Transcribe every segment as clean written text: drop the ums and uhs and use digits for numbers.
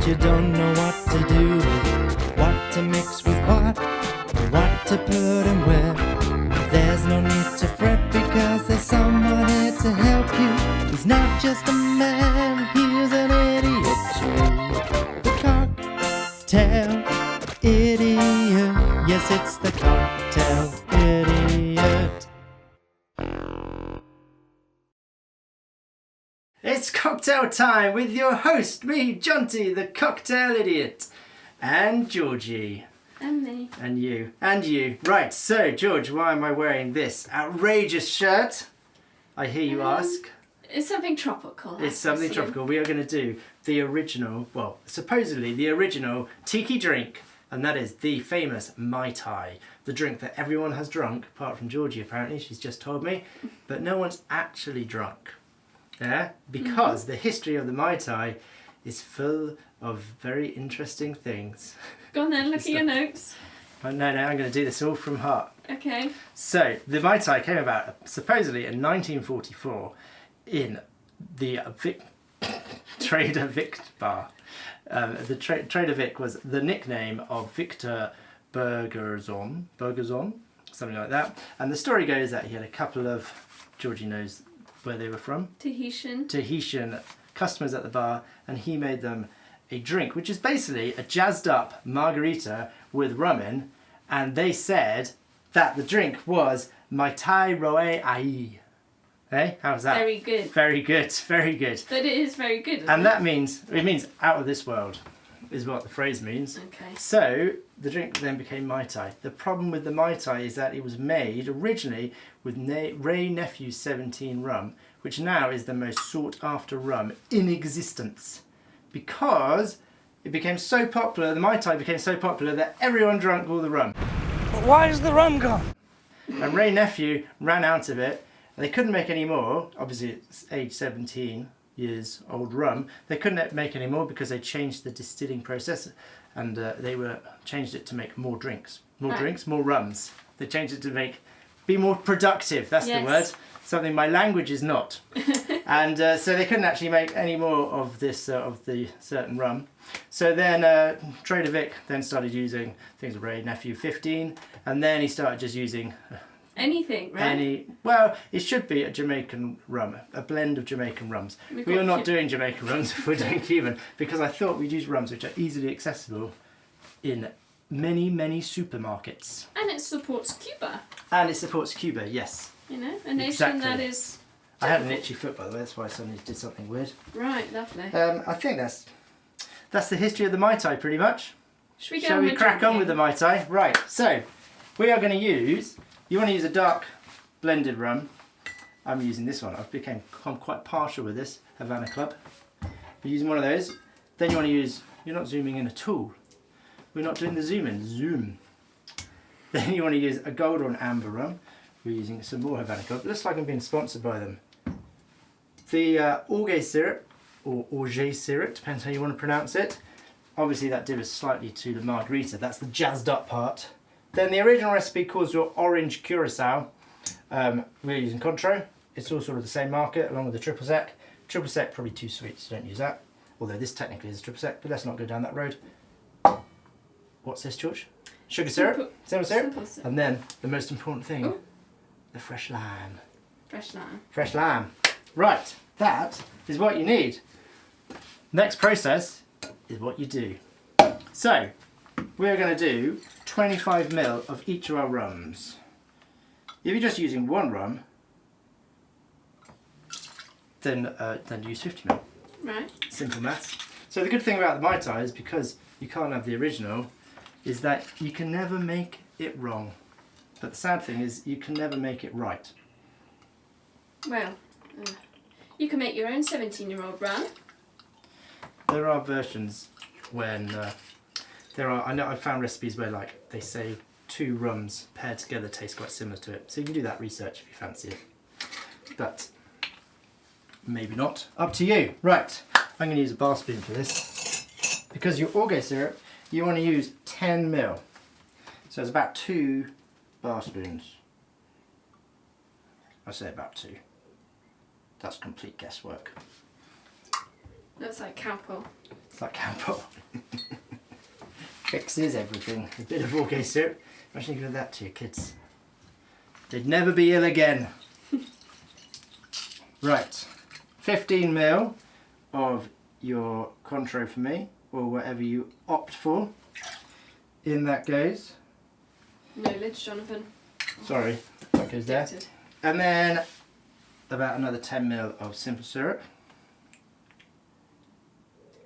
you don't know what to do, what to mix with what to put and where. There's no need to fret because there's someone here to help you. He's not just a man, he's an idiot too. The cocktail idiot. Yes, it's the cocktail idiot. It's cocktail time with your host, me, Jonty, the cocktail idiot, and Georgie. And me. And you. And you. Right, so, George, why am I wearing this outrageous shirt? I hear you ask. It's something tropical. It's something tropical. We are going to do the original, well, supposedly the original Tiki drink, and that is the famous Mai Tai, the drink that everyone has drunk, apart from Georgie apparently, she's just told me, but no one's actually drunk. Yeah? Because the history of the Mai Tai is full of very interesting things. Go on then, look at your notes. Oh, no, I'm going to do this all from heart. Okay. So, the Mai Tai came about supposedly in 1944 in the Trader Vic bar. The Trader Vic was the nickname of Victor Burgerson, something like that. And the story goes that he had a couple of, Georgie knows where they were from. Tahitian customers at the bar, and he made them a drink, which is basically a jazzed up margarita with rum in, and they said that the drink was Maita'i Roa A'e. Hey, how's that? Very good. Very good, very good. But it is very good. And that means, it means out of this world, is what the phrase means. Okay. So, the drink then became Mai Tai. The problem with the Mai Tai is that it was made originally with Wray Nephew 17 rum, which now is the most sought after rum in existence. Because it became so popular, the Mai Tai became so popular that everyone drank all the rum. But why is the rum gone? And Wray Nephew ran out of it, and they couldn't make any more. Obviously it's age 17 years old rum. They couldn't make any more because they changed the distilling process, and they changed it to make more drinks. More rums. They changed it to be more productive, that's the word. Something my language is not. And so they couldn't actually make any more of this, of the certain rum. So then Trader Vic then started using things like Wray Nephew 15, and then he started just using anything, right? Well, it should be a Jamaican rum, a blend of Jamaican rums. We are not doing Jamaican rums, we're doing Cuban, because I thought we'd use rums which are easily accessible in many, many supermarkets. And it supports Cuba. And it supports Cuba, yes. You know, a nation that is... I had an itchy foot, by the way, that's why I suddenly did something weird. Right, lovely. I think that's the history of the Mai Tai, pretty much. Shall we crack on with the Mai Tai? Right, so we are going to use... You want to use a dark blended rum. I'm using this one. I'm quite partial with this, Havana Club. We're using one of those. Then you want to use... You're not zooming in at all. We're not doing the zoom in. Zoom. Then you want to use a gold or an amber rum. We're using some more Havana Club. It looks like I'm being sponsored by them. The Orgeat Syrup, or Orgeat Syrup, depends how you want to pronounce it. Obviously that differs slightly to the margarita. That's the jazzed up part. Then the original recipe calls for Orange Curacao. We're using Contro. It's all sort of the same market, along with the triple sec. Triple sec probably too sweet, so don't use that. Although this technically is a triple sec, but let's not go down that road. What's this, George? Sugar syrup, simple syrup, and then the most important thing, the fresh lime. Fresh lime. Fresh lime. Right, that is what you need. Next process is what you do. So, we're going to do 25 ml of each of our rums. If you're just using one rum, then use 50 ml. Right. Simple maths. So the good thing about the Mai Tai is because you can't have the original, is that you can never make it wrong. But the sad thing is you can never make it right. Well, you can make your own 17-year-old rum. There are versions when I've found recipes where like they say 2 rums paired together taste quite similar to it. So you can do that research if you fancy it. But maybe not. Up to you. Right, I'm going to use a bar spoon for this. Because your Orgeat syrup, you want to use 10 ml. So it's about 2 bar spoons. I say about 2. That's complete guesswork. Looks like cowpole. It's like cowpole. Fixes everything. A bit of Orgeat Syrup. Imagine you give that to your kids. They'd never be ill again. Right. 15ml of your Cointreau for me, or whatever you opt for. In that goes. No lids, Jonathan. Sorry, that goes there. Addicted. And then about another 10ml of simple syrup.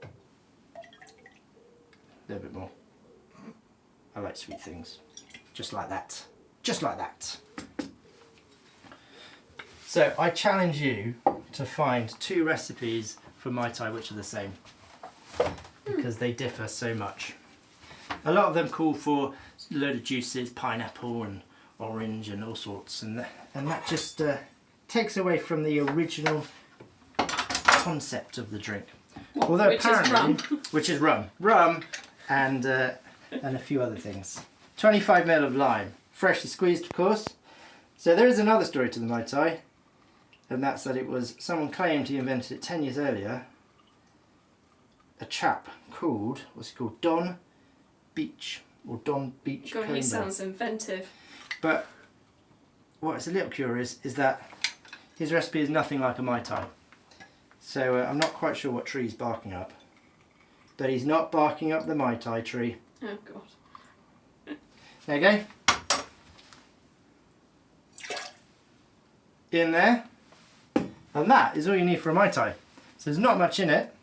A little bit more. I like sweet things. Just like that. Just like that. So I challenge you to find 2 recipes for Mai Tai which are the same. Because they differ so much. A lot of them call for a load of juices, pineapple and orange and all sorts, and that just takes away from the original concept of the drink. Although Which apparently, is rum. which is rum and a few other things. 25ml of lime, freshly squeezed, of course. So there is another story to the Mai Tai, and that's that it was someone claimed he invented it 10 years earlier. A chap called, what's he called, Don Beach or Don Beach. God, he sounds inventive. But what's a little curious is that his recipe is nothing like a Mai Tai. So I'm not quite sure what tree he's barking up. But he's not barking up the Mai Tai tree. Oh God. There you go. In there. And that is all you need for a Mai Tai. So there's not much in it,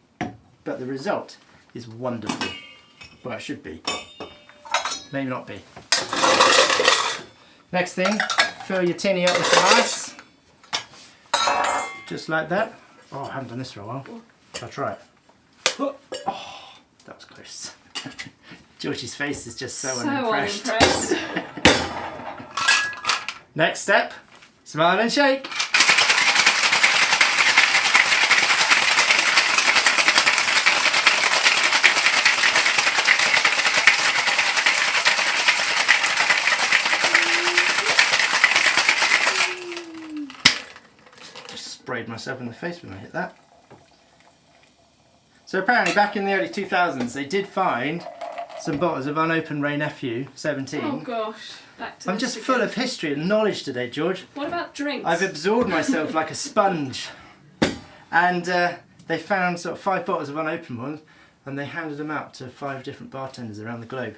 but the result is wonderful. Well, it should be. Maybe not be. Next thing, fill your tinny up with some ice. Just like that. Oh, I haven't done this for a while. I'll try it. Oh, that was close. Georgie's face is just so unimpressed. Next step, smile and shake. Sprayed myself in the face when I hit that. So apparently back in the early 2000s they did find some bottles of unopened Wray Nephew 17. Oh gosh, back to I'm this just again. full of history and knowledge today, George. What about drinks? I've absorbed myself like a sponge. And they found sort of 5 bottles of unopened ones and they handed them out to 5 different bartenders around the globe.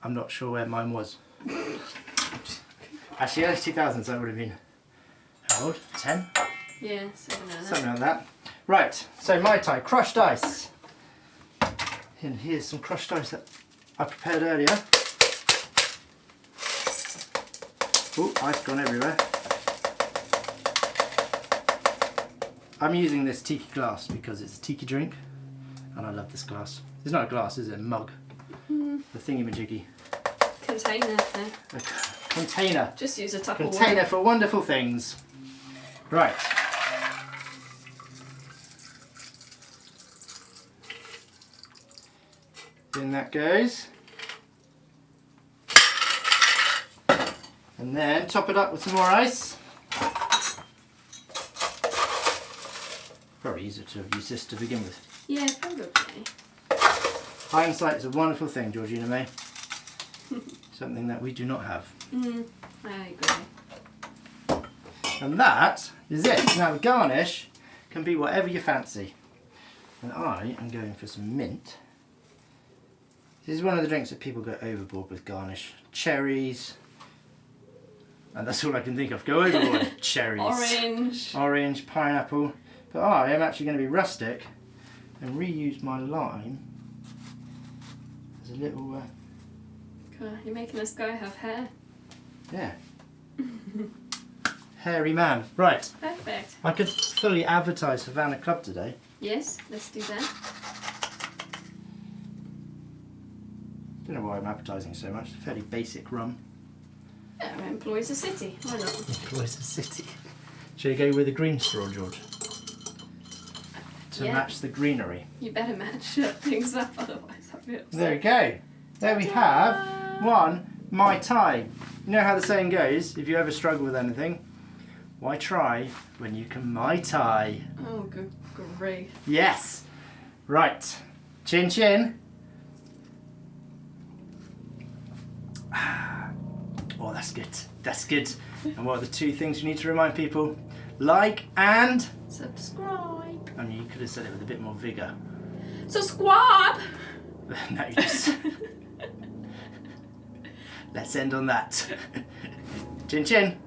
I'm not sure where mine was. Actually, early 2000s I would have been, how old? 10? Yeah, something like that. Something like that. Right, so Mai Tai, crushed ice. And here's some crushed ice that I prepared earlier. Oh, ice gone everywhere. I'm using this Tiki glass because it's a Tiki drink and I love this glass. It's not a glass, is it? A mug. The thingy-majiggy. Container there. A container. Just use a Tupperware. Container for wonderful things. Right. In that goes. And then top it up with some more ice. Probably easier to use this to begin with. Yeah, probably. Hindsight is a wonderful thing, Georgina May. Something that we do not have. I agree. And that is it. Now the garnish can be whatever you fancy. And I am going for some mint. This is one of the drinks that people go overboard with garnish. Cherries. And that's all I can think of. Go overboard. Cherries. Orange. Orange, pineapple. But I am actually going to be rustic and reuse my lime as a little... God, you're making this guy have hair. yeah. Hairy man. Right. Perfect. I could fully advertise Havana Club today. Yes, let's do that. Don't know why I'm advertising so much. Fairly basic rum. Yeah, our employees a city. Why not? Employs a city. Shall you go with a green straw, George? To Yeah. match the greenery. You better match things up, otherwise I'll be upset. There we go. There we have one Mai Tai. You know how the saying goes, if you ever struggle with anything, Why try when you can Mai Tai? Oh, good grief. Yes. Right. Chin chin. Oh, that's good. That's good. And what are the two things you need to remind people? Like and... Subscribe. I mean, you could have said it with a bit more vigour. Subscribe. No, you just... Let's end on that. Chin chin.